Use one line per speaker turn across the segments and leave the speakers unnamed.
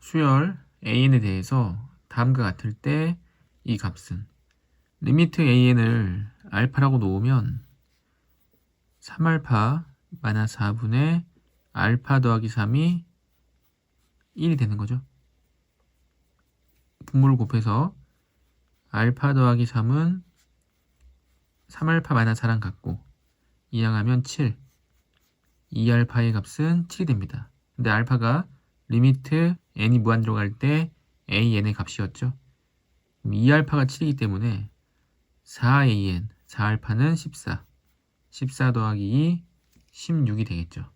수열 an에 대해서 다음과 같을 때 이 값은 리미트 an을 알파라고 놓으면 3알파 마이너스 4분의 알파 더하기 3이 1이 되는 거죠. 분모를 곱해서 알파 더하기 3은 3알파 마이너스 4랑 같고 이항하면 7. 2알파의 값은 7이 됩니다. 근데 알파가 리미트 n이 무한대로 갈 때 an의 값이었죠. 그럼 2알파가 7이기 때문에 4an, 4알파는 14. 14 더하기 2, 16이 되겠죠.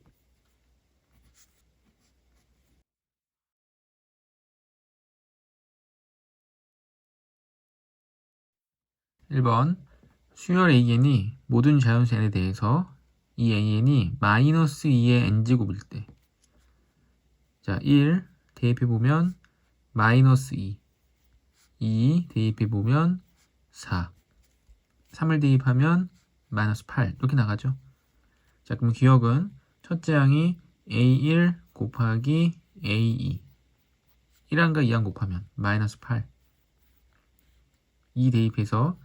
(1번) 수열 an이 모든 자연수 n에 대해서 이 an이 마이너스 2의 n제곱일 때, 자, 1 대입해보면 마이너스 2, 2 대입해보면 4, 3을 대입하면 마이너스 8 이렇게 나가죠. 자, 그럼 기억은 첫째 항이 A1 곱하기 A2 1항과 2항 곱하면 마이너스 8, 2 대입해서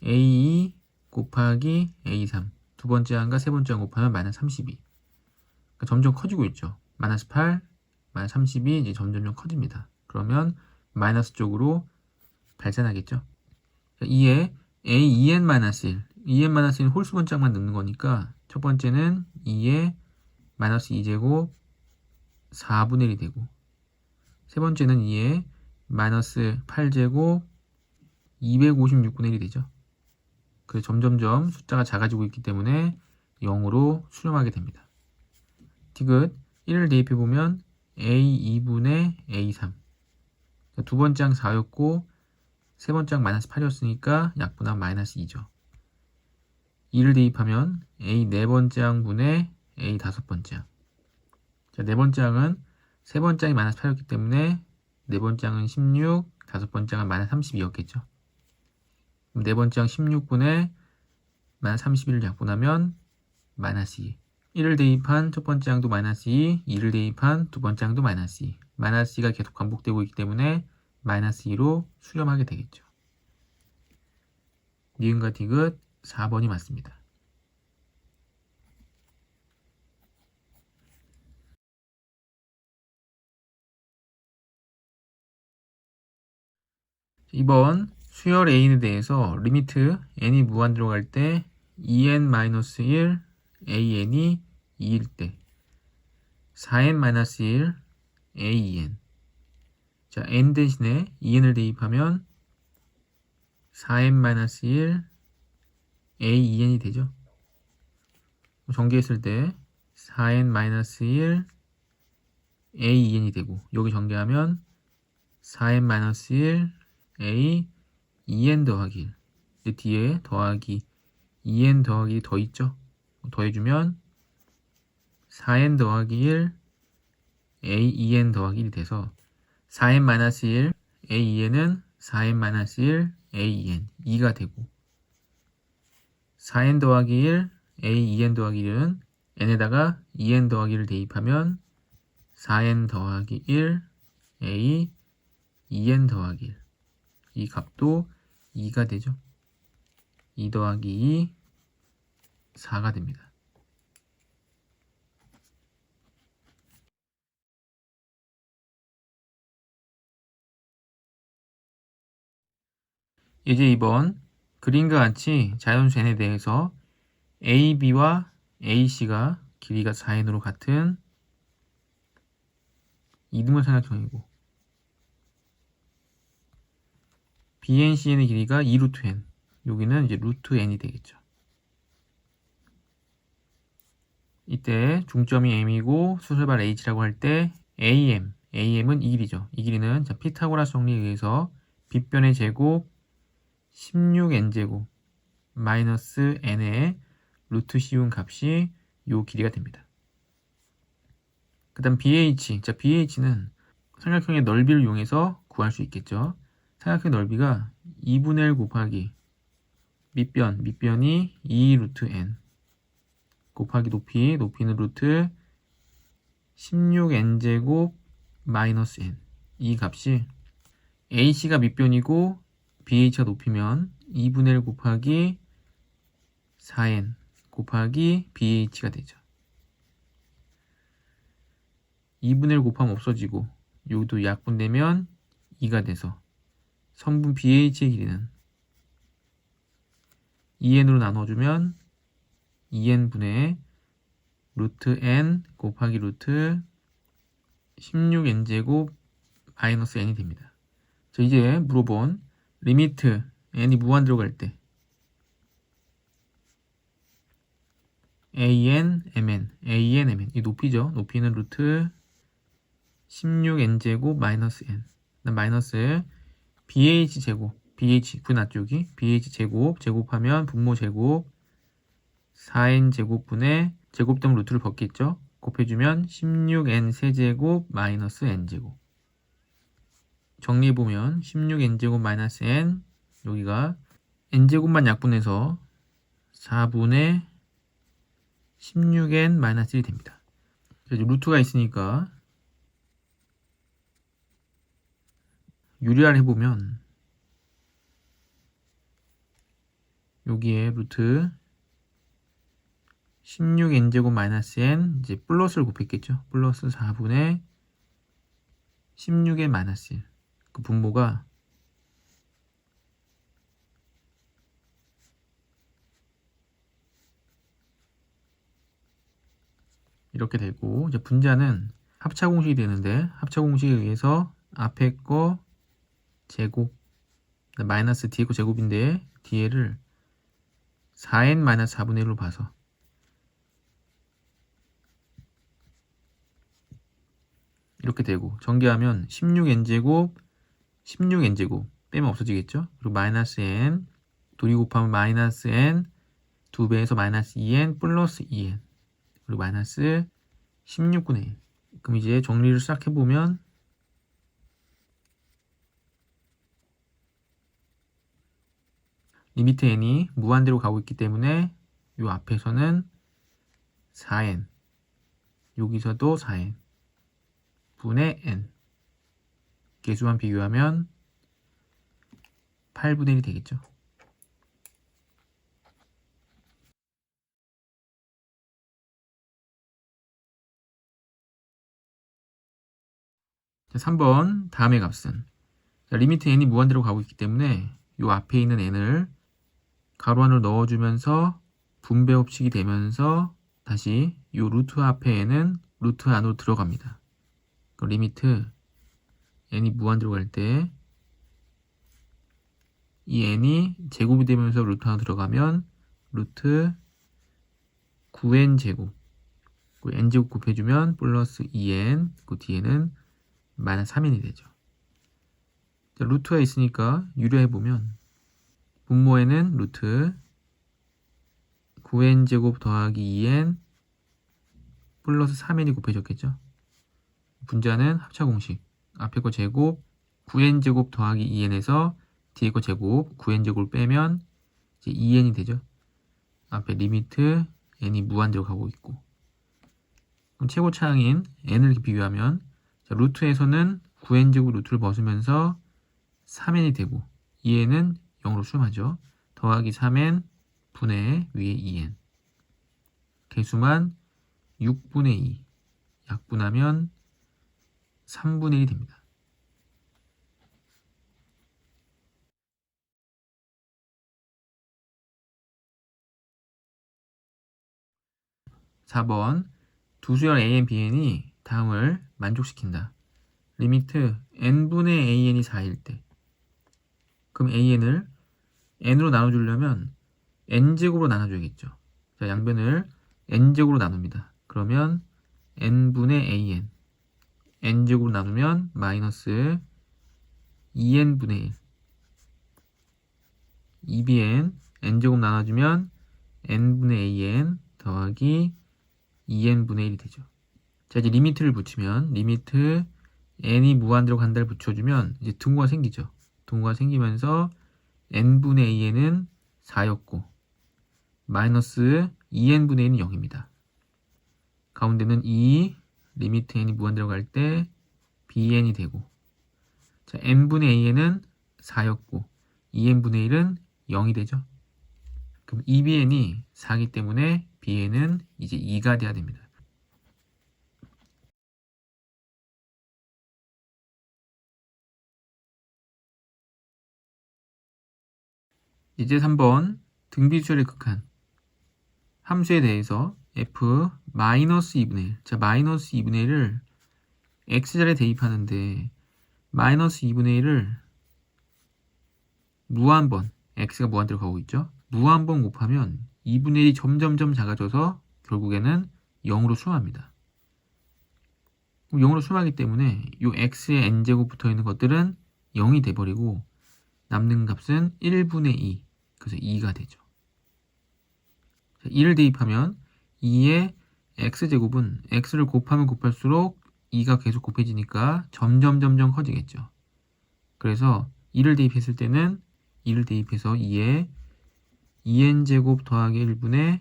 A2 곱하기 A3 두 번째 항과 세 번째 항 곱하면 마이너스 32. 그러니까 점점 커지고 있죠. 마이너스 8, 마이너스 32 이제 점점 커집니다. 그러면 마이너스 쪽으로 발산하겠죠. 2에 A2n-1 2n-1 홀수 번짝만 넣는 거니까 첫 번째는 2에 마이너스 2제곱 4분의 1이 되고, 세 번째는 2에 마이너스 8제곱 256분의 1이 되죠. 그래서 점점점 숫자가 작아지고 있기 때문에 0으로 수렴하게 됩니다. 디귿 1을 대입해보면 A2분의 A3. 두 번째 항 4였고 세 번째 항 마이너스 8이었으니까 약분하면 마이너스 2죠. 2를 대입하면 A 네 번째 항분의 A 다섯 번째 항. 자, 네 번째 항은 세 번째 항이 마이너스 8이었기 때문에 네 번째 항은 16, 다섯 번째 항은 마이너스 32였겠죠. 그럼 네 번째 항 16분의 마이너스 31을 약분하면 마이너스 2. 1을 대입한 첫 번째 항도 마이너스 2, 2를 대입한 두 번째 항도 마이너스 2. 마이너스 2가 계속 반복되고 있기 때문에 마이너스 2로 수렴하게 되겠죠. 니은과 디귿 4번이 맞습니다. 2번 수열 A에 대해서 리미트 n이 무한대로 갈 때 2n-1 an이 2일 때 4n-1 a2n. 자, n 대신에 2n을 대입하면 4n-1 a2n이 되죠. 전개했을 때 4n-1 a2n이 되고, 여기 전개하면 4n-1 a 2n 더하기 1. 뒤에 더하기 2n 더하기 더 있죠. 더해주면 4n 더하기 1 a 2n 더하기 1이 돼서 4n-1 a 2n은 4n-1 a 2n 2가 되고, 4n 더하기 1 a 2n 더하기 1은 n에다가 2n 더하기 1을 대입하면 4n 더하기 1 a 2n 더하기 1. 이 값도 2가 되죠. 2 더하기 2, 4가 됩니다. 이제 2번 그림과 같이 자연수 n에 대해서 AB와 AC가 길이가 4n으로 같은 이등분 삼각형이고 BNCN의 길이가 2루트 n, 여기는 이제 루트 n이 되겠죠. 이때 중점이 m이고 수술발 h라고 할 때 am은 이 길이죠. 이 길이는 피타고라스 정리에 의해서 빗변의 제곱 16n제곱 마이너스 n의 루트 씌운 값이 요 길이가 됩니다. 그 다음 BH, 자 BH는 삼각형의 넓이를 이용해서 구할 수 있겠죠. 삼각형의 넓이가 2분의 1 곱하기 밑변이 2 루트 n 곱하기 높이는 루트 16n제곱 마이너스 n. 이 값이 AC가 밑변이고 BH가 높이면 2분의 1 곱하기 4n 곱하기 BH가 되죠. 2분의 1 곱하면 없어지고 여기도 약분되면 2가 돼서 성분 BH의 길이는 2n으로 나눠주면 2n분의 루트 n 곱하기 루트 16n제곱 마이너스 n이 됩니다. 자, 이제 물어본 리미트 n이 무한 들어갈 때 an, mn, an, mn 이 높이죠. 높이는 루트 16n제곱 마이너스 n 마이너스 bh 제곱 bh 분 앞쪽이 bh 제곱 제곱하면 분모 제곱 4n 제곱분의 제곱되면 루트를 벗겠죠. 곱해주면 16n 세제곱 마이너스 n제곱 정리해보면 16n제곱 마이너스 n 여기가 n제곱만 약분해서 4분의 16n 마이너스 1이 됩니다. 그래서 루트가 있으니까 유리화를 해보면 여기에 루트 16n제곱 마이너스 n 이제 플러스를 곱했겠죠. 플러스 4분의 16n 마이너스 1 그 분모가 이렇게 되고 이제 분자는 합차 공식이 되는데 합차 공식에 의해서 앞에 거 제곱 마이너스 뒤에 거 제곱인데 뒤에를 4n 마이너스 4분의 1로 봐서 이렇게 되고 전개하면 16n제곱 16n제곱 빼면 없어지겠죠. 그리고 마이너스 n 둘이 곱하면 마이너스 n 2배에서 마이너스 2n 플러스 2n 그리고 마이너스 16분의 1 그럼 이제 정리를 싹 해보면 리미트 n이 무한대로 가고 있기 때문에 이 앞에서는 4n 여기서도 4n 분의 n 개수만 비교하면 8분의 1이 되겠죠. 자, 3번 다음의 값은 자, 리미트 n이 무한대로 가고 있기 때문에 이 앞에 있는 n을 가로 안으로 넣어주면서 분배 법칙이 되면서 다시 이 루트 앞에 n은 루트 안으로 들어갑니다. 그 리미트 n이 무한대로 갈 때 이 n이 제곱이 되면서 루트 안으로 들어가면 루트 9n 제곱 그 n제곱 곱해주면 플러스 2n 그 뒤에는 마이너스 3n이 되죠. 자, 루트가 있으니까 유리해보면 분모에는 루트 9n제곱 더하기 2n 플러스 3n이 곱해졌겠죠. 분자는 합차 공식 앞에 거 제곱 9n제곱 더하기 2n에서 뒤에 거 제곱 9n제곱을 빼면 이제 2n이 되죠. 앞에 리미트 n이 무한대로 가고 있고 그럼 최고차항인 n을 이렇게 비교하면 자, 루트에서는 9n제곱 루트를 벗으면서 3n이 되고 2n은 0으로 수렴하죠. 더하기 3n 분의 위에 2n 개수만 6분의 2 약분하면 3분의 1이 됩니다. (4번) 두 수열 a,n, bn이 다음을 만족시킨다. 리미트 n분의 an이 4일 때 그럼 an을 n으로 나눠주려면 n제곱으로 나눠줘야겠죠. 자, 양변을 n제곱으로 나눕니다. 그러면 n분의 an n제곱으로 나누면 마이너스 2n분의 1 2bn n제곱 나눠주면 n분의 an 더하기 2n분의 1이 되죠. 자, 이제 리미트를 붙이면 리미트 n이 무한대로 간다를 붙여주면 이제 등호가 생기죠. 등호가 생기면서 n분의 an은 4였고 마이너스 2n분의 1은 0입니다. 가운데는 2 리미트 n이 무한대로 갈 때 bn이 되고 자, n분의 a는 4였고 2n분의 1은 0이 되죠. 그럼 2bn이 4기 때문에 bn은 이제 2가 돼야 됩니다. 이제 3번 등비수열의 극한 함수에 대해서 f-2분의 1 자, 마이너스 2분의 1을 x자리에 대입하는데 마이너스 2분의 1을 무한번 x가 무한대로 가고 있죠. 무한번 곱하면 2분의 1이 점점점 작아져서 결국에는 0으로 수렴합니다. 0으로 수렴하기 때문에 이 x의 n제곱 붙어있는 것들은 0이 돼버리고 남는 값은 1분의 2 그래서 2가 되죠. 2를 대입하면 2의 x제곱은 x를 곱하면 곱할수록 2가 계속 곱해지니까 점점 커지겠죠. 그래서 2를 대입했을 때는 2를 대입해서 2의 2n제곱 더하기 1분의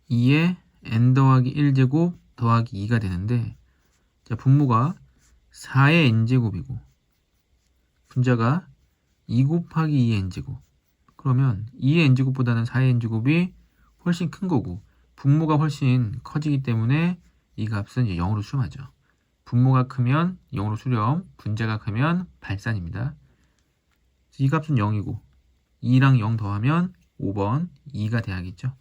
2의 n 더하기 1제곱 더하기 2가 되는데 자, 분모가 4의 n제곱이고 분자가 2 곱하기 2의 n제곱 그러면 2의 n제곱보다는 4의 n제곱이 훨씬 큰 거고 분모가 훨씬 커지기 때문에 이 값은 이제 0으로 수렴하죠. 분모가 크면 0으로 수렴, 분자가 크면 발산입니다. 이 값은 0이고 2랑 0 더하면 5번 2가 돼야겠죠.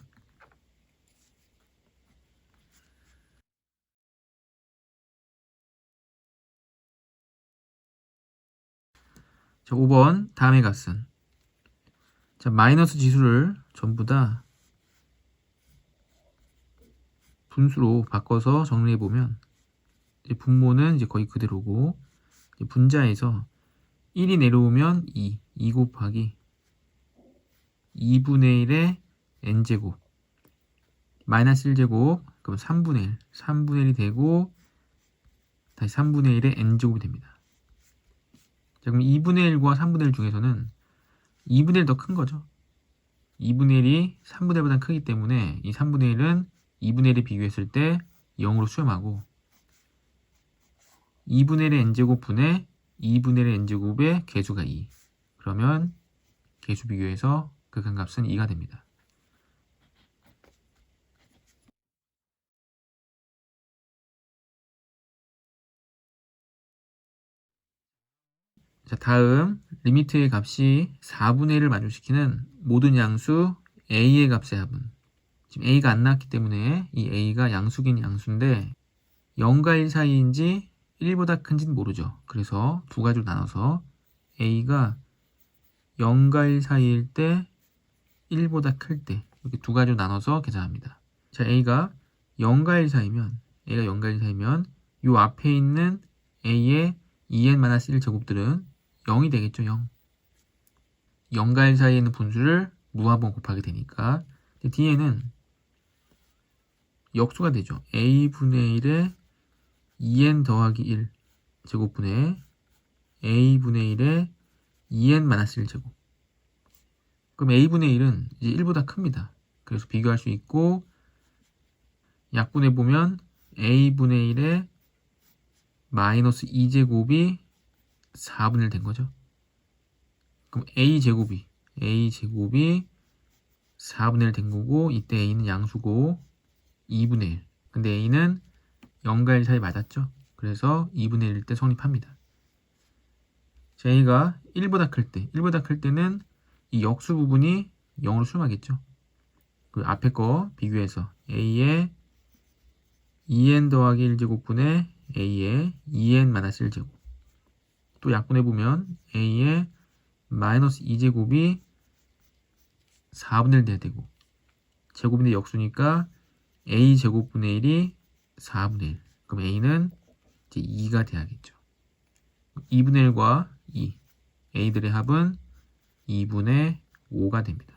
자, 5번 다음의 값은 자, 마이너스 지수를 전부 다 분수로 바꿔서 정리해보면 이제 분모는 이제 거의 그대로고 이제 분자에서 1이 내려오면 2 곱하기 2분의 1의 n제곱 마이너스 1제곱 그럼 3분의 1이 되고 다시 3분의 1의 n제곱이 됩니다. 자, 그럼 2분의 1과 3분의 1 중에서는 2분의 1 더 큰 거죠. 2분의 1이 3분의 1보다 크기 때문에 이 3분의 1은 2분의 1에 비교했을 때 0으로 수렴하고 2분의 1의 n제곱 분의 2분의 1의 n제곱의 개수가 2 그러면 개수 비교해서 극한값은 2가 됩니다. 자, 다음 리미트의 값이 4분의 1을 만족시키는 모든 양수 a의 값의 합은 지금 a가 안 나왔기 때문에 이 a가 양수긴 양수인데 0과 1 사이인지 1보다 큰지는 모르죠. 그래서 두 가지로 나눠서 a가 0과 1 사이일 때 1보다 클 때 이렇게 두 가지로 나눠서 계산합니다. 자, a가 0과 1 사이면 이 앞에 있는 a의 2n-1 제곱들은 0이 되겠죠. 0과 1 사이에 있는 분수를 무한번 곱하게 되니까 뒤에는 역수가 되죠. a분의 1에 2n 더하기 1 제곱분의 a분의 1에 2n-1 제곱 그럼 a분의 1은 이제 1보다 큽니다. 그래서 비교할 수 있고 약분해보면 a분의 1에 마이너스 2제곱이 4분의 1 된 거죠. 그럼 a제곱이 4분의 1 된 거고 이때 a는 양수고 2분의 1 근데 a는 0과 1 사이 맞았죠. 그래서 2분의 1일 때 성립합니다. 자, a가 1보다 클 때는 이 역수 부분이 0으로 수렴하겠죠. 그 앞에 거 비교해서 a의 2n 더하기 1제곱분의 a의 2n-1 제곱 또 약분해보면 a의 마이너스 2제곱이 4분의 1 돼야 되고 제곱인데 역수니까 a 제곱분의 1이 4분의 1 그럼 a는 이제 2가 돼야겠죠. 2분의 1과 2 a들의 합은 2분의 5가 됩니다.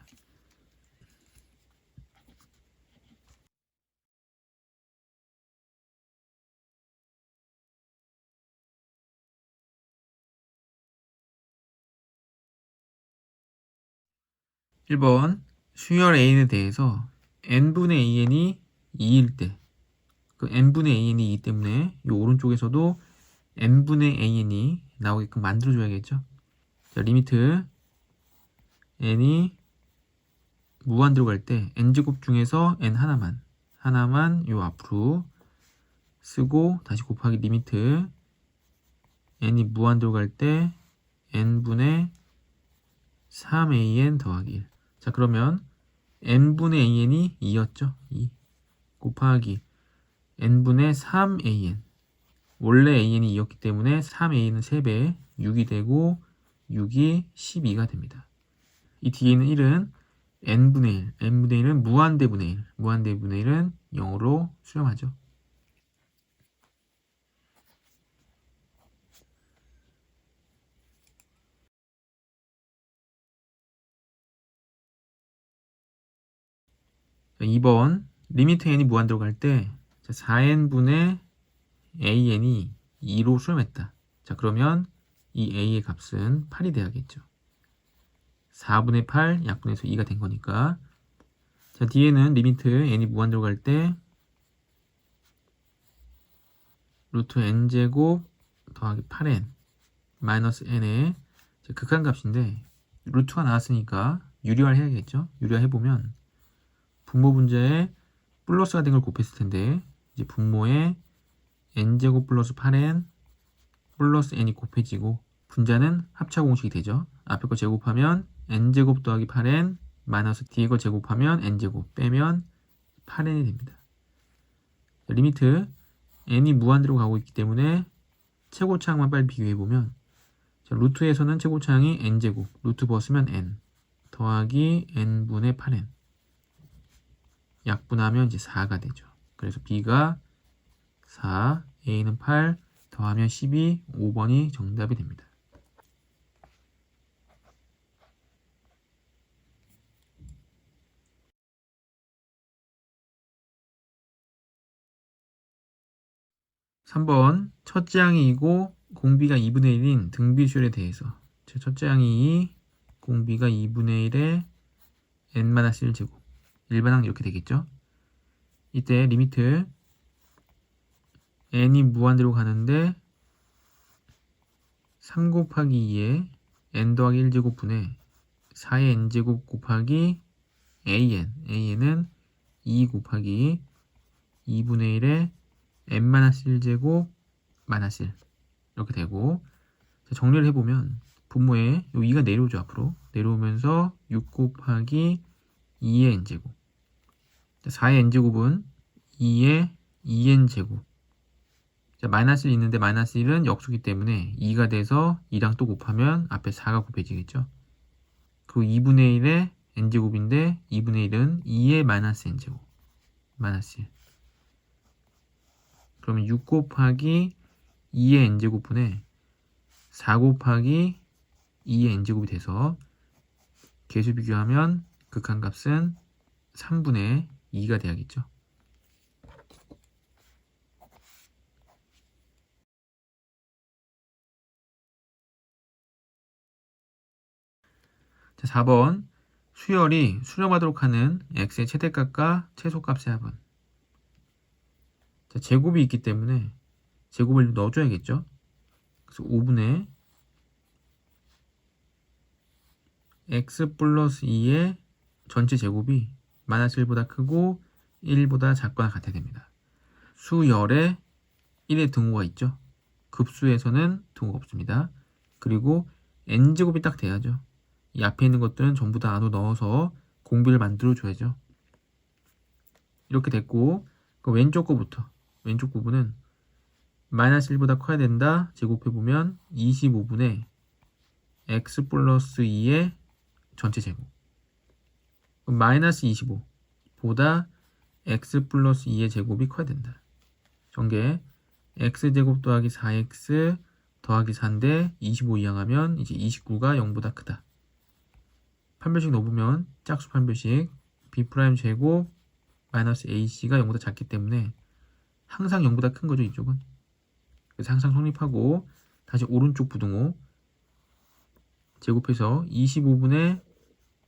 (1번) 수열 a에 대해서 n분의 an이 2일 때 그 n분의 an이 2 때문에 이 오른쪽에서도 n분의 an이 나오게끔 만들어줘야겠죠. 자, 리미트 n이 무한대로 갈 때 n제곱 중에서 n 하나만 요 앞으로 쓰고 다시 곱하기 리미트 n이 무한대로 갈 때 n분의 3an 더하기 1. 자, 그러면 n분의 an이 2였죠. 2 곱하기 n분의 3an. 원래 an이 2였기 때문에 3an은 3배, 6이 되고 6이 12가 됩니다. 이 뒤에 있는 1은 n분의 1, n분의 1은 무한대분의 1, 무한대분의 1은 0으로 수렴하죠. 자, 2번 리미트 n이 무한대로 갈 때 4n분의 an이 2로 수렴했다. 자, 그러면 이 a의 값은 8이 돼야겠죠. 4분의 8 약분해서 2가 된 거니까. 자, 뒤에는 리미트 n이 무한대로 갈 때 루트 n제곱 더하기 8n 마이너스 n의 극한값인데 루트가 나왔으니까 유리화를 해야겠죠. 유리화해보면 분모 분자에 플러스가 된 걸 곱했을 텐데 이제 분모에 n제곱 플러스 8n 플러스 n이 곱해지고 분자는 합차 공식이 되죠. 앞에 거 제곱하면 n제곱 더하기 8n 마이너스 뒤에 거 제곱하면 n제곱 빼면 8n이 됩니다. 리미트 n이 무한대로 가고 있기 때문에 최고차항만 빨리 비교해보면 루트에서는 최고차항이 n제곱 루트 벗으면 n 더하기 n분의 8n 약분하면 이제 4가 되죠. 그래서 b가 4, a는 8 더하면 12, 5번이 정답이 됩니다. (3번) 첫째 항이 2고 공비가 2분의 1인 등비수열에 대해서 첫째 항이 2, 공비가 2분의 1에 n-1제곱 일반항 이렇게 되겠죠. 이때 리미트 n이 무한대로 가는데 3 곱하기 2에 n 더하기 1제곱분의 4의 n제곱 곱하기 an은 2 곱하기 2분의 1에 n-1제곱 마이너스 1 이렇게 되고 정리를 해보면 분모에 요 2가 내려오죠. 앞으로 내려오면서 6 곱하기 2의 n제곱 4의 n제곱은 2의 2n제곱 마이너스 1이 있는데 마이너스 1은 역수기 때문에 2가 돼서 2랑 또 곱하면 앞에 4가 곱해지겠죠. 그리고 2분의 1의 n제곱인데 2분의 1은 2의 마이너스 n제곱 마이너스 1 그러면 6 곱하기 2의 n제곱분에 4 곱하기 2의 n제곱이 돼서 계수 비교하면 극한값은 3분의 2가 돼야겠죠. 자, 4번 수열이 수렴하도록 하는 x의 최대값과 최소값의 합은 자, 제곱이 있기 때문에 제곱을 넣어줘야겠죠. 그래서 5분의 x 플러스 2의 전체 제곱이 마이너스 1보다 크고 1보다 작거나 같아야 됩니다. 수열에 1의 등호가 있죠. 급수에서는 등호가 없습니다. 그리고 n제곱이 딱 돼야죠. 이 앞에 있는 것들은 전부 다 안으로 넣어서 공비를 만들어 줘야죠. 이렇게 됐고 그 왼쪽 거부터 왼쪽 부분은 마이너스 1보다 커야 된다. 제곱해보면 25분의 x 플러스 2의 전체 제곱 마이너스 25보다 x 플러스 2의 제곱이 커야 된다. 전개 x제곱 더하기 4x 더하기 4인데 25 이항하면 이제 29가 0보다 크다. 판별식 넣어보면 짝수 판별식 b'제곱 마이너스 ac가 0보다 작기 때문에 항상 0보다 큰 거죠. 이쪽은. 그래서 항상 성립하고 다시 오른쪽 부등호 제곱해서 25분의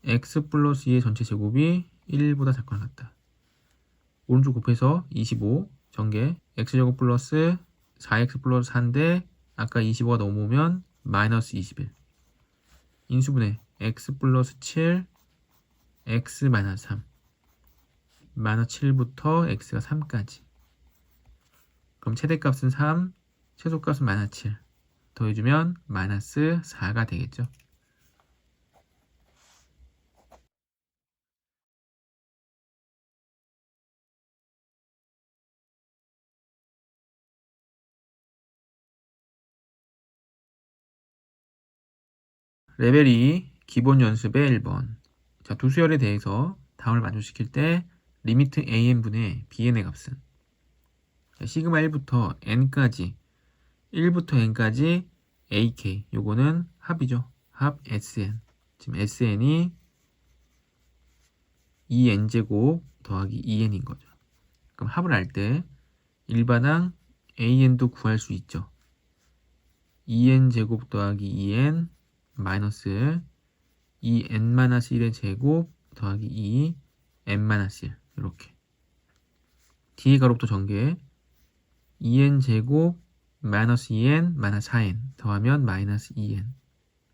x 플러스 2의 전체 제곱이 1보다 작거나 같다. 오른쪽 곱해서 25 전개 x제곱 플러스 4x 플러스 4인데 아까 25가 넘으면 마이너스 21. 인수분해 x 플러스 7 x 마이너스 3. 마이너스 7부터 x가 3까지. 그럼 최대값은 3, 최소값은 마이너스 7. 더해주면 마이너스 4가 되겠죠. 레벨 2 기본 연습의 1번. 자, 두 수열에 대해서 다음을 만족시킬 때 리미트 an분의 bn의 값은 자, 시그마 1부터 n까지 1부터 n까지 ak 요거는 합이죠. 합 sn. 지금 sn이 2n제곱 더하기 2n인 거죠. 그럼 합을 할 때 일반항 an도 구할 수 있죠. 2n제곱 더하기 2n 마이너스 2n-1의 제곱 더하기 2n-1 이렇게 뒤에 가로부터 전개 2n제곱 마이너스 2n 마이너스 4n 더하면 마이너스 2n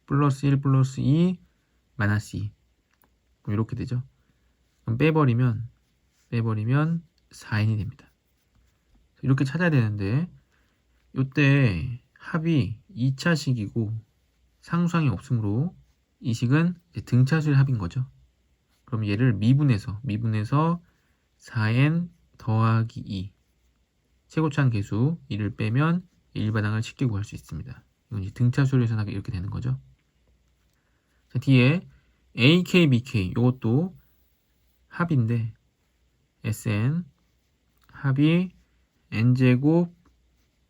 플러스 1 플러스 2 마이너스 2 그럼 이렇게 되죠. 그럼 빼버리면 4n이 됩니다. 이렇게 찾아야 되는데 이때 합이 2차식이고 상수항이 없으므로 이 식은 등차수의 합인 거죠. 그럼 얘를 미분해서 4n 더하기 2 최고차항 계수 2를 빼면 일반항을 쉽게 구할 수 있습니다. 이건 이제 등차수를 해석하게 이렇게 되는 거죠. 자, 뒤에 AK, BK 이것도 합인데 SN 합이 n제곱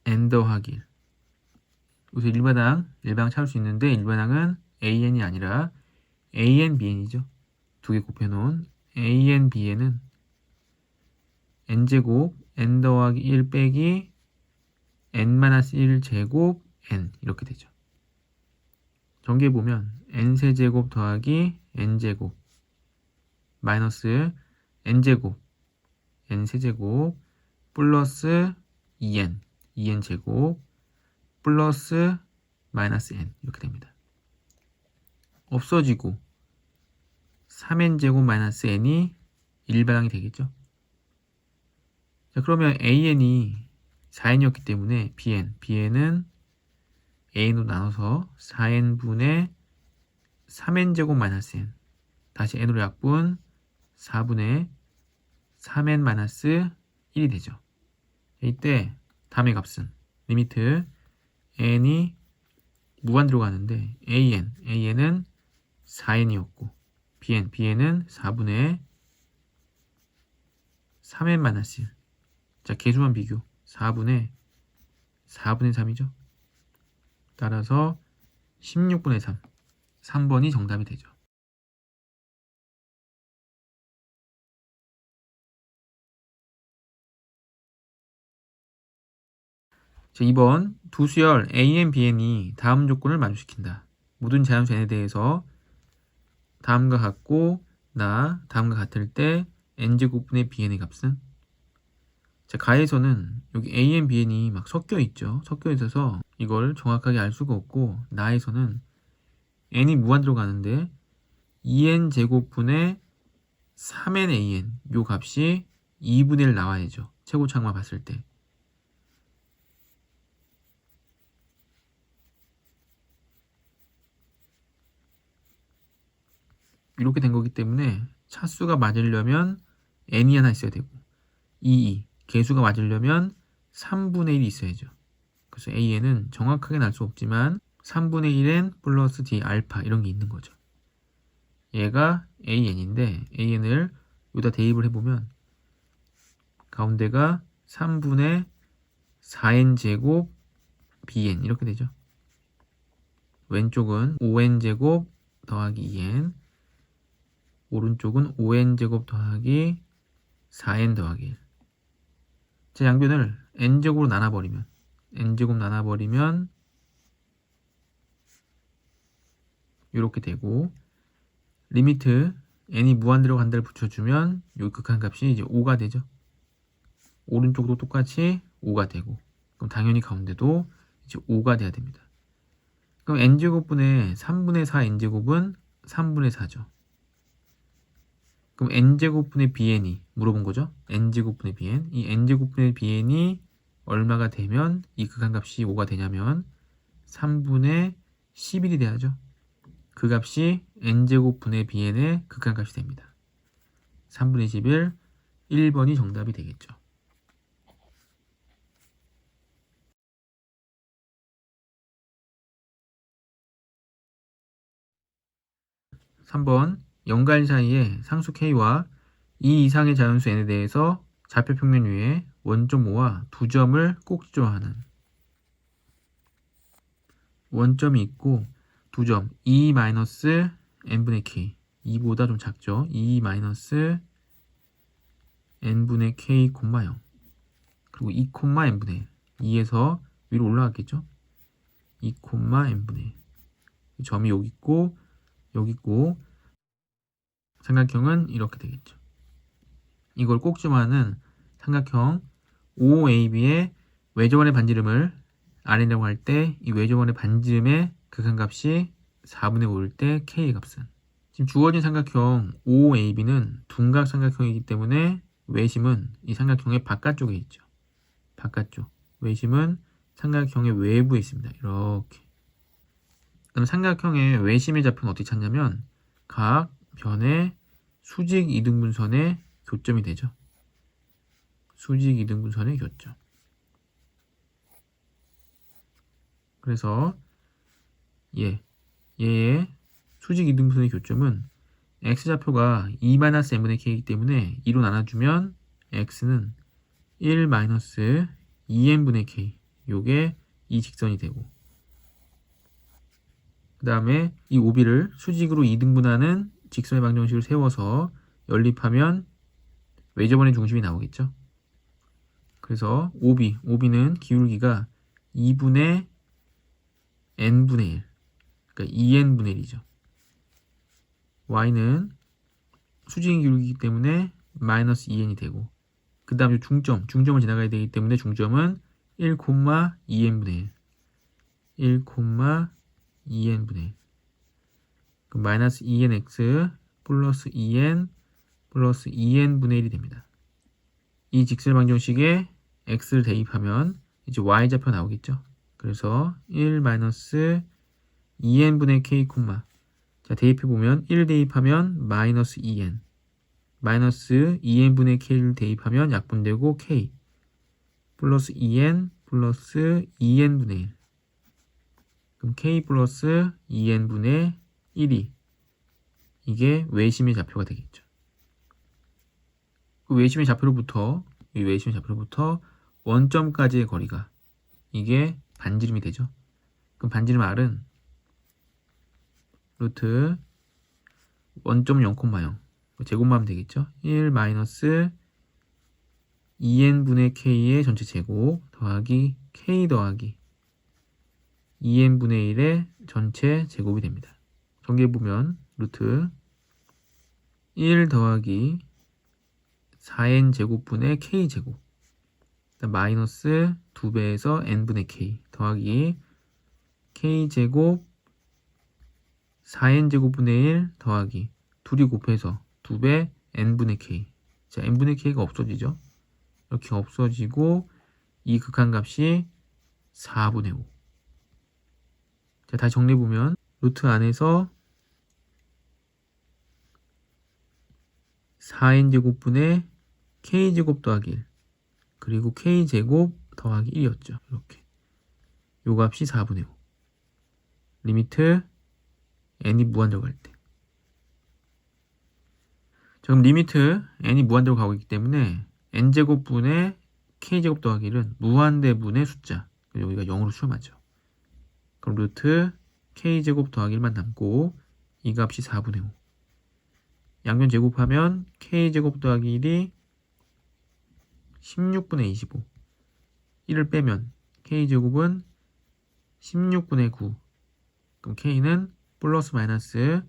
n 더하기 1 여기서 일반항 찾을 수 있는데 일반항은 an이 아니라 an, bn이죠. 두 개 곱해놓은 an, bn은 n제곱 n 더하기 1 빼기 n-1 제곱 n 이렇게 되죠. 전개해보면 n세제곱 더하기 n제곱 마이너스 n제곱 n세제곱 플러스 2n제곱 플러스 마이너스 n 이렇게 됩니다. 없어지고 3n제곱 마이너스 n이 일반항이 되겠죠. 자, 그러면 an이 4n이었기 때문에 bn은 an으로 나눠서 4n분의 3n제곱 마이너스 n 다시 n으로 약분 4분의 3n 마이너스 1이 되죠. 이때 다음의 값은 리미트 n이 무한대로 가는데 an은 4n이었고 bn은 4분의 3n 마이너스 1. 자, 개수만 비교 4분의 3이죠. 따라서 16분의 3 3번이 정답이 되죠. 자, 2번 두 수열 AN, BN이 다음 조건을 만족시킨다. 모든 자연수 n에 대해서 다음과 같고 다음과 같을 때 n제곱분의 bn의 값은 자, 가에서는 여기 AN, BN이 막 섞여 있죠. 섞여 있어서 이걸 정확하게 알 수가 없고 나에서는 n이 무한대로 가는데 2n 제곱분의 3n an 요 값이 2분의 1 나와야죠. 최고차항만 봤을 때. 이렇게 된 거기 때문에 차수가 맞으려면 n이 하나 있어야 되고 2 개수가 맞으려면 3분의 1이 있어야죠. 그래서 an은 정확하게는 알 수 없지만 3분의 1n 플러스 d 알파 이런 게 있는 거죠. 얘가 an인데 an을 여기다 대입을 해보면 가운데가 3분의 4n 제곱 bn 이렇게 되죠. 왼쪽은 5n 제곱 더하기 2n 오른쪽은 5n 제곱 더하기 4n 더하기 1. 제 양변을 n제곱으로 나눠버리면 이렇게 되고 리미트 n이 무한대로 간다를 붙여주면 여기 극한값이 이제 5가 되죠. 오른쪽도 똑같이 5가 되고 그럼 당연히 가운데도 이제 5가 돼야 됩니다. 그럼 n제곱분의 3분의 4 n제곱은 3분의 4죠. 그럼 n제곱분의 bn이 물어본 거죠. n제곱분의 bn. 이 n제곱분의 bn이 얼마가 되면 이 극한값이 5가 되냐면 3분의 11이 돼야죠. 그 값이 n제곱분의 bn의 극한값이 됩니다. 3분의 11, 1번이 정답이 되겠죠. 3번, 0과 1 사이에 상수 k와 2 이상의 자연수 n에 대해서 좌표평면 위에 원점 O와 두 점을 꼭지점하는 원점이 있고 두 점 2-n분의 k 2보다 좀 작죠. 2-n분의 k, 0 그리고 2,n분의 1 2에서 위로 올라갔겠죠. 2,n분의 1 점이 여기 있고 삼각형은 이렇게 되겠죠. 이걸 꼭지점하는 삼각형 OAB의 외접원의 반지름을 R이라고 할 때 이 외접원의 반지름의 극한값이 4분의 5일 때 K의 값은 지금 주어진 삼각형 OAB는 둔각 삼각형이기 때문에 외심은 이 삼각형의 바깥쪽에 있죠. 바깥쪽. 외심은 삼각형의 외부에 있습니다. 이렇게. 그럼 삼각형의 외심의 좌표는 어떻게 찾냐면 각 변의 수직 이등분선의 교점이 되죠. 수직 이등분선의 교점. 그래서 얘의 수직 이등분선의 교점은 x좌표가 2-n분의 k이기 때문에 2로 나눠주면 x는 1-2n분의 k 요게 이 직선이 되고 그 다음에 이 OB를 수직으로 이등분하는 직선의 방정식을 세워서 연립하면 외접원의 중심이 나오겠죠. 그래서 OB는 기울기가 2분의 n분의 1 그러니까 2n분의 1이죠. y는 수직인 기울기이기 때문에 마이너스 2n이 되고 그 다음에 중점을 지나가야 되기 때문에 중점은 1,2n분의 1 1,2n분의 1 그럼 마이너스 2nx 플러스 2n 플러스 2n분의 1이 됩니다. 이 직선 방정식에 x를 대입하면 이제 y좌표 나오겠죠. 그래서 1-2n분의 k, 자 대입해보면 1 대입하면 마이너스 2n 마이너스 2n분의 k를 대입하면 약분되고 k 플러스 2n 플러스 2n분의 1 그럼 k 플러스 2n분의 1이 이게 외심의 좌표가 되겠죠. 그 외심의 좌표로부터 원점까지의 거리가 이게 반지름이 되죠. 그럼 반지름 R은 루트 원점 0,0 제곱만 하면 되겠죠. 1-2n분의 k의 전체 제곱 더하기 k 더하기 2n분의 1의 전체 제곱이 됩니다. 정리해보면 루트 1 더하기 4n 제곱분의 k 제곱 마이너스 2배에서 n분의 k 더하기 k 제곱 4n 제곱분의 1 더하기 둘이 곱해서 2배 n분의 k 자 n분의 k가 없어지죠. 이렇게 없어지고 이 극한값이 4분의 5 자 다시 정리해보면 루트 안에서 4n 제곱분의 k제곱 더하기 1 그리고 k제곱 더하기 1이었죠. 이렇게 요 값이 4분의 5 리미트 n이 무한대로 갈 때 지금 리미트 n이 무한대로 가고 있기 때문에 n제곱분의 k제곱 더하기 1은 무한대분의 숫자 여기가 0으로 수렴하죠. 그럼 루트 k제곱 더하기 1만 남고 이 값이 4분의 5 양변 제곱하면 k제곱 더하기 1이 16분의 25 1을 빼면 k제곱은 16분의 9 그럼 k는 플러스 마이너스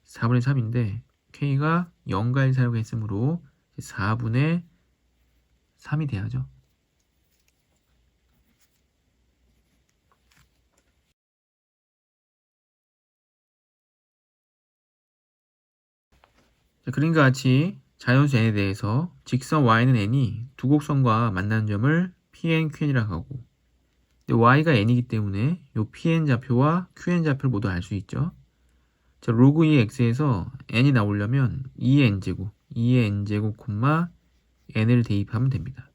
4분의 3인데 k가 0과 1 사용했으므로 4분의 3이 돼야죠. 자, 그림과 같이 자연수 n에 대해서 직선 y는 n이 두 곡선과 만나는 점을 pn, qn이라고 하고, 근데 y가 n이기 때문에 이 pn 좌표와 qn 좌표를 모두 알 수 있죠. 자, 로그 2의 x에서 n이 나오려면 2의 n제곱, 2의 n제곱, n을 대입하면 됩니다.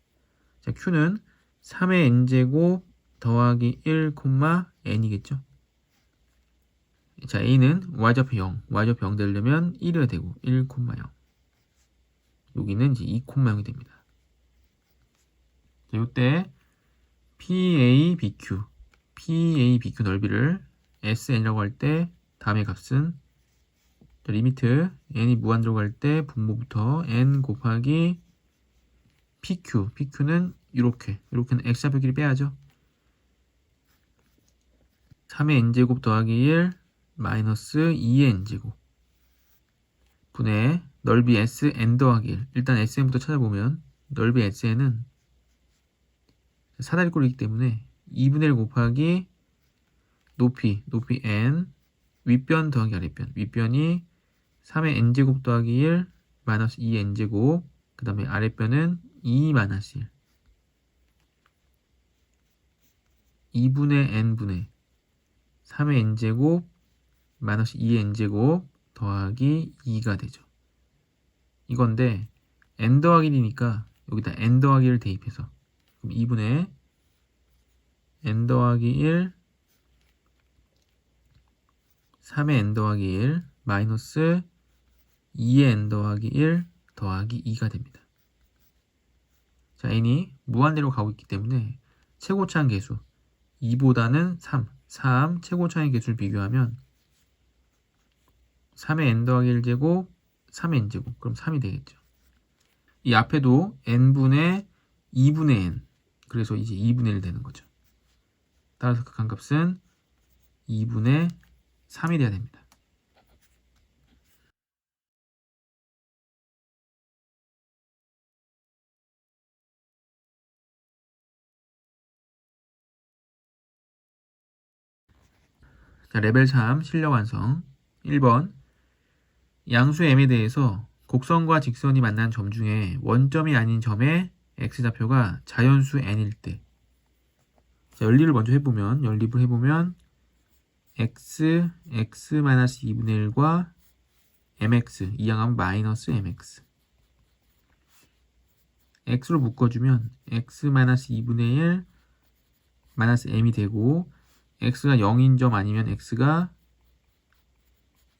자, q는 3의 n제곱 더하기 1, n이겠죠. 자, a는 y좌표 0, y좌표 0 되려면 1이 되고 1, 0. 여기는 이제 2, 0이 됩니다. 자, 이때 PA, BQ 넓이를 SN이라고 할 때 다음의 값은 리미트 n이 무한대로 갈 때 분모부터 n 곱하기 PQ는 이렇게는 x좌표 길이 빼야죠. 3의 n제곱 더하기 1 마이너스 2의 n제곱 분의 넓이 SN 더하기 1. 일단 SN부터 찾아보면 넓이 SN은 사다리꼴이기 때문에 2분의 1 곱하기 높이 n 윗변 더하기 아랫변. 윗변이 3의 n제곱 더하기 1 마이너스 2 n제곱 그 다음에 아랫변은 2 마이너스 1 2분의 n분의 3의 n제곱 마이너스 2의 n제곱 더하기 2가 되죠. 이건데 n 더하기 1이니까 여기다 n 더하기 1을 대입해서 그럼 2분의 n 더하기 1 3의 n 더하기 1 마이너스 2의 n 더하기 1 더하기 2가 됩니다. 자, n이 무한대로 가고 있기 때문에 최고차항 계수 2보다는 3 최고차항의 개수를 비교하면 3의 n 더하기 1제곱 3의 n제곱 그럼 3이 되겠죠. 이 앞에도 n분의 2분의 n 그래서 이제 2분의 1 되는 거죠. 따라서 극한값은 2분의 3이 돼야 됩니다. 자, 레벨 3 실력 완성. 1번 양수 m에 대해서 곡선과 직선이 만난 점 중에 원점이 아닌 점의 x좌표가 자연수 n일 때 자, 연립을 먼저 해보면 x, x-2분의 1과 mx 이항하면 마이너스 mx x로 묶어주면 x-2분의 1 마이너스 m이 되고 x가 0인 점 아니면 x가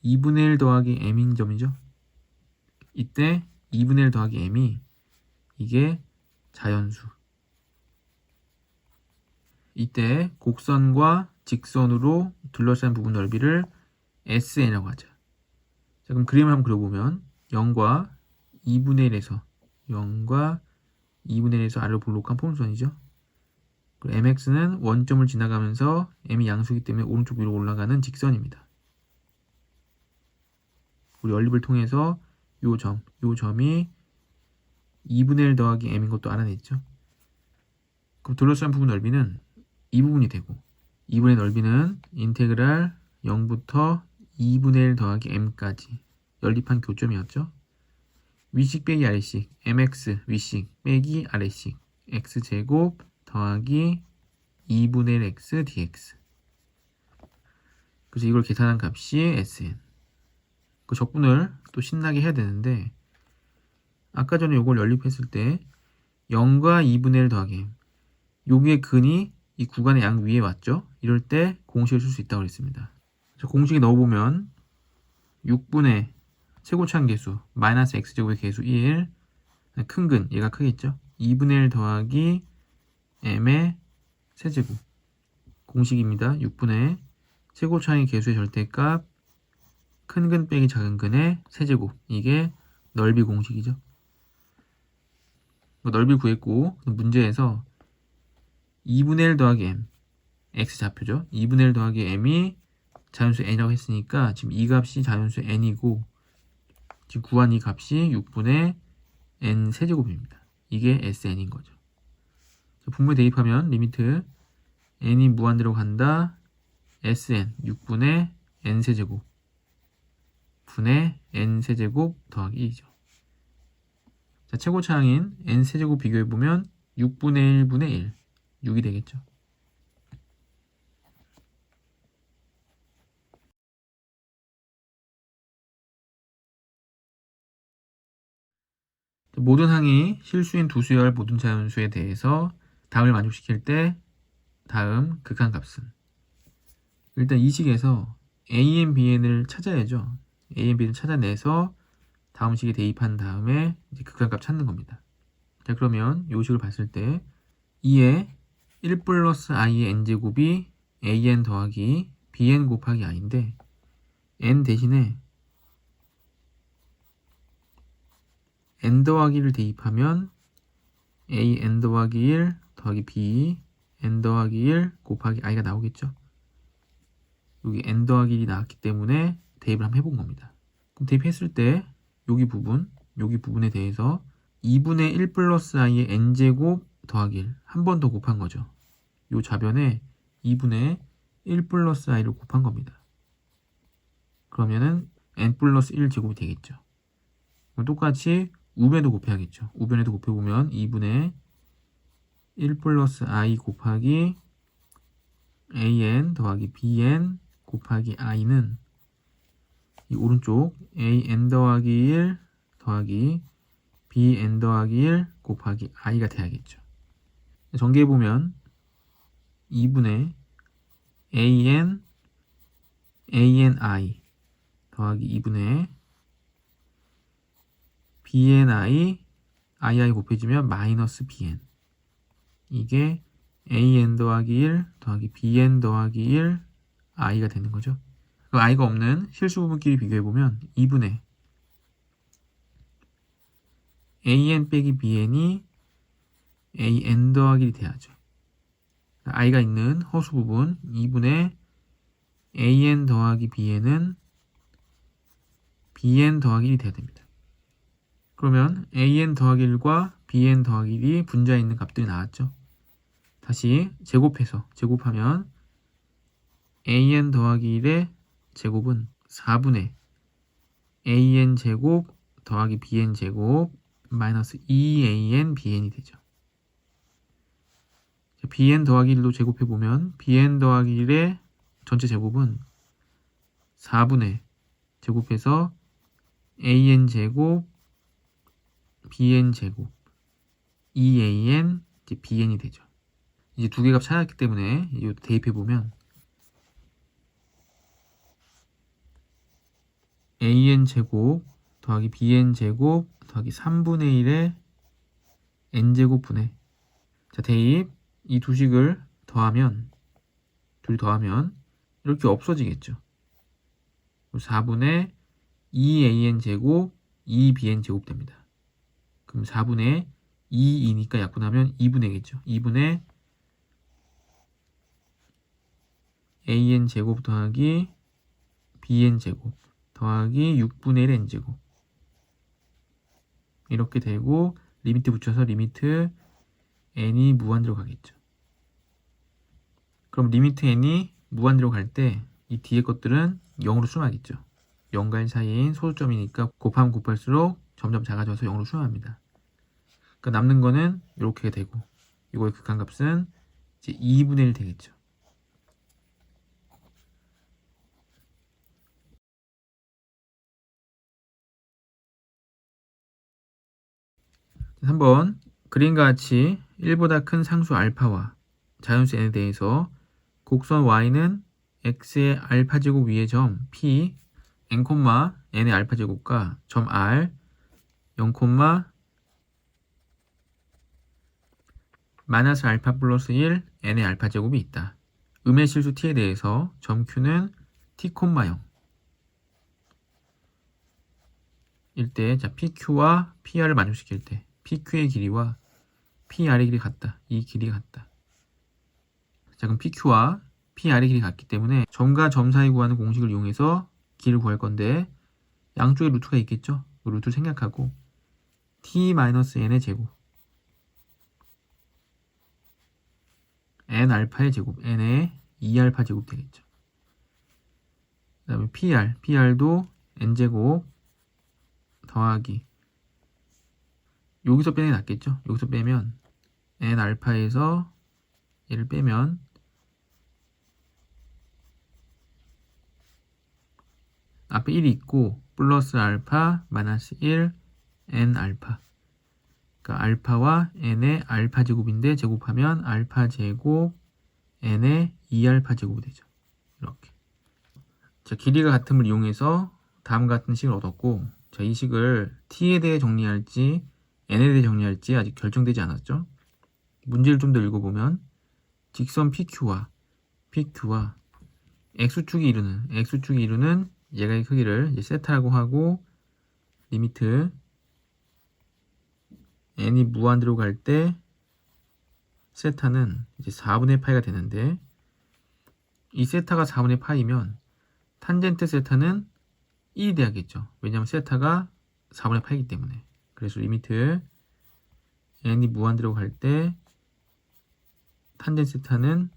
2분의 1 더하기 m인 점이죠. 이때 2분의 1 더하기 m이 이게 자연수. 이때 곡선과 직선으로 둘러싼 부분 넓이를 SN이라고 하죠. 자, 그럼 그림을 한번 그려보면 0과 2분의 1에서 아래로 볼록한 포물선이죠. 그리고 MX는 원점을 지나가면서 M이 양수이기 때문에 오른쪽 위로 올라가는 직선입니다. 우리 연립을 통해서 요 점이 2분의 1 더하기 M인 것도 알아냈죠. 그럼 둘러싼 부분 넓이는 이 부분이 되고 2분의 넓이는 인테그랄 0부터 2분의 1 더하기 m까지 연립한 교점이었죠. 위식 빼기 아래식 mx 위식 빼기 아래식 x제곱 더하기 2분의 1 x dx 그래서 이걸 계산한 값이 sn 그 적분을 또 신나게 해야 되는데 아까 전에 이걸 연립했을 때 0과 2분의 1 더하기 m 여기에 근이 이 구간의 양 위에 왔죠? 이럴 때 공식을 쓸 수 있다고 그랬습니다. 자, 공식에 넣어보면 6분의 최고차항 계수 마이너스 x제곱의 계수 1 큰 근 얘가 크겠죠? 2분의 1 더하기 m의 세제곱 공식입니다. 6분의 최고차항의 계수의 절대값 큰 근 빼기 작은 근의 세제곱 이게 넓이 공식이죠. 넓이 구했고 문제에서 2분의 1 더하기 m x좌표죠. 2분의 1 더하기 m이 자연수 n이라고 했으니까 지금 이 값이 자연수 n이고 지금 구한 이 값이 6분의 n 세제곱입니다. 이게 sn인 거죠. 분모에 대입하면 리미트 n이 무한대로 간다 sn 6분의 n 세제곱 분의 n 세제곱 더하기 1이죠. 자, 최고차항인 n 세제곱 비교해보면 6분의 1분의 1, 6이 되겠죠. 모든 항이 실수인 두 수열 모든 자연수에 대해서 답을 만족시킬 때 다음 극한값은 일단 이 식에서 a, bn을 찾아야죠. a, b를 찾아내서 다음 식에 대입한 다음에 이제 극한값 찾는 겁니다. 자, 그러면 이 식을 봤을 때 2의 1 플러스 i의 n제곱이 an 더하기 bn 곱하기 i인데 n 대신에 n 더하기를 대입하면 a n 더하기 1 더하기 b n 더하기 1 곱하기 i가 나오겠죠. 여기 n 더하기 1이 나왔기 때문에 대입을 한번 해본 겁니다. 그럼 대입했을 때 여기 부분에 대해서 2분의 1 플러스 i의 n제곱 더하기 1 한 번 더 곱한 거죠. 이 좌변에 2분의 1 플러스 i를 곱한 겁니다. 그러면은 n 플러스 1 제곱이 되겠죠. 그럼 똑같이 우변에도 곱해야겠죠. 우변에도 곱해보면 2분의 1 플러스 i 곱하기 an 더하기 bn 곱하기 i는 이 오른쪽 an 더하기 1 더하기 bn 더하기 1 곱하기 i가 돼야겠죠. 전개해보면 2분의 an i 더하기 2분의 bni ii 곱해지면 마이너스 bn 이게 an 더하기 1 더하기 bn 더하기 1 i가 되는 거죠. 그 i가 없는 실수 부분끼리 비교해보면 2분의 an 빼기 bn이 an 더하기 1이 돼야죠. i가 있는 허수 부분 2분의 an 더하기 bn은 bn 더하기 1이 돼야 됩니다. 그러면 an 더하기 1과 bn 더하기 1이 분자에 있는 값들이 나왔죠. 다시 제곱하면 an 더하기 1의 제곱은 4분의 an 제곱 더하기 bn 제곱 마이너스 2an bn이 되죠. bn 더하기 1로 제곱해보면 bn 더하기 1의 전체 제곱은 4분의 제곱해서 an 제곱 bn 제곱 2an bn이 되죠. 이제 두 개 값 찾았기 때문에 이것도 대입해보면 an 제곱 더하기 bn 제곱 더하기 3분의 1의 n제곱 분의 자 대입 이 두 식을 둘이 더하면 이렇게 없어지겠죠. 4분의 2an 제곱 2bn 제곱 됩니다. 그럼 4분의 2이니까 약분하면 2분의겠죠. 2분의 an 제곱 더하기 bn 제곱 더하기 6분의 1 n제곱 이렇게 되고 리미트 붙여서 리미트 n이 무한대로 가겠죠. 그럼 리미트 n이 무한대로 갈 때 이 뒤에 것들은 0으로 수렴하겠죠. 0과 1 사이인 소수점이니까 곱하면 곱할수록 점점 작아져서 0으로 수렴합니다. 그러니까 남는 거는 이렇게 되고 이거의 극한값은 이제 2분의 1 되겠죠. 한번 그림과 같이 1보다 큰 상수 알파와 자연수 n에 대해서 곡선 y는 x의 알파제곱 위의 점 p n, n의 알파제곱과 점 r 0, 마이너스 알파 플러스 1 n의 알파제곱이 있다. 음의 실수 t에 대해서 점 q는 t, 0 일 때 자 pq와 pr을 만족시킬 때 pq의 길이와 pr의 길이 같다. 이 길이가 같다. 자 그럼 pq와 pr의 길이 같기 때문에 점과 점 사이 구하는 공식을 이용해서 길을 구할 건데 양쪽에 루트가 있겠죠. 그 루트를 생략하고 t-n의 제곱 n 알파의 제곱 n의 2알파 제곱 되겠죠. 그 다음에 pr도 n제곱 더하기 여기서 빼는 게 낫겠죠? 여기서 빼면 n 알파에서 얘를 빼면 앞에 1이 있고 플러스 알파 마이너스 1 n 알파. 그러니까 알파와 n의 알파 제곱인데 제곱하면 알파 제곱 n의 2알파 제곱이 되죠. 이렇게. 자, 길이가 같음을 이용해서 다음과 같은 식을 얻었고, 자, 이 식을 t에 대해 정리할지 n에 대해 정리할지 아직 결정되지 않았죠. 문제를 좀 더 읽어보면 직선 PQ와 x축이 이루는 얘가의 크기를 이제 세타라고 하고 리미트 n이 무한대로 갈 때 세타는 이제 4분의 파이가 되는데 이 세타가 4분의 파이면 탄젠트 세타는 1이 돼야겠죠. 왜냐하면 세타가 4분의 파이기 때문에. 그래서 리미트 n이 무한대로 갈 때 탄젠트 세타는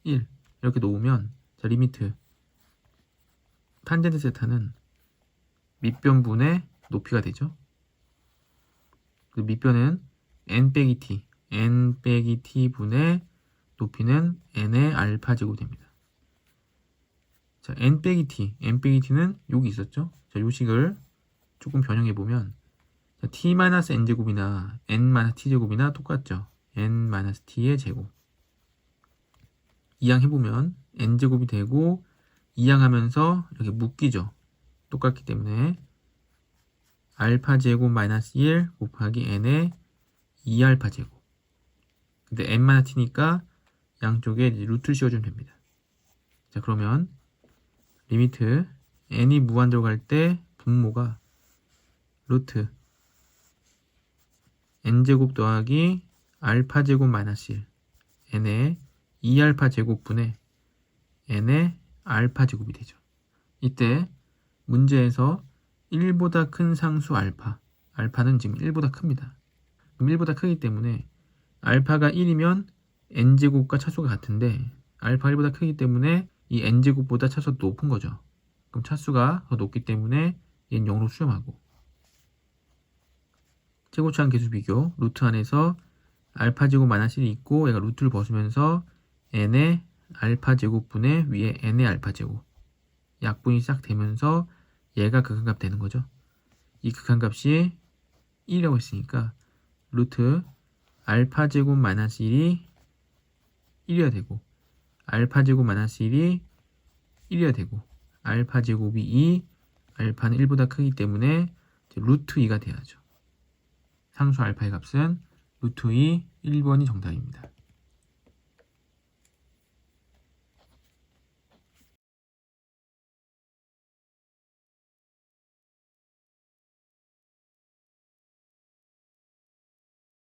1 이렇게 놓으면 자, 리미트 탄젠트 세타는 밑변분의 높이가 되죠. 그 밑변은 n 빼기 t 분의 높이는 n의 알파 제곱이 됩니다. 자, n 빼기 t는 여기 있었죠. 자, 요 식을 조금 변형해 보면 t-n 제곱이나 n-t 제곱이나 똑같죠. n-t의 제곱. 이항 해보면 n 제곱이 되고 이항하면서 이렇게 묶이죠. 똑같기 때문에 알파 제곱 마이너스 1 곱하기 n의 2알파 제곱. 근데 n-t니까 양쪽에 이제 루트를 씌워주면 됩니다. 자, 그러면 리미트 n이 무한대로 갈 때 분모가 루트 n제곱 더하기 알파 제곱 마이너스 1 n의 2알파 제곱분의 n의 알파 제곱이 되죠. 이때 문제에서 1보다 큰 상수 알파는 지금 1보다 큽니다. 그럼 1보다 크기 때문에 알파가 1이면 n제곱과 차수가 같은데 알파가 1보다 크기 때문에 이 n제곱보다 차수가 높은 거죠. 그럼 차수가 더 높기 때문에 얘는 0으로 수렴하고 최고차항 계수 비교 루트 안에서 알파 제곱 마이너스 1이 있고 얘가 루트를 벗으면서 n의 알파 제곱분의 위에 n의 알파 제곱 약분이 싹 되면서 얘가 극한값 되는 거죠. 이 극한값이 1이라고 했으니까 루트 알파 제곱 마이너스 1이 1이어야 되고 알파 제곱 마이너스 1이 1이어야 되고 알파 제곱이 2 알파는 1보다 크기 때문에 루트 2가 돼야죠. 상수 알파의 값은 루트 2 1번이 정답입니다.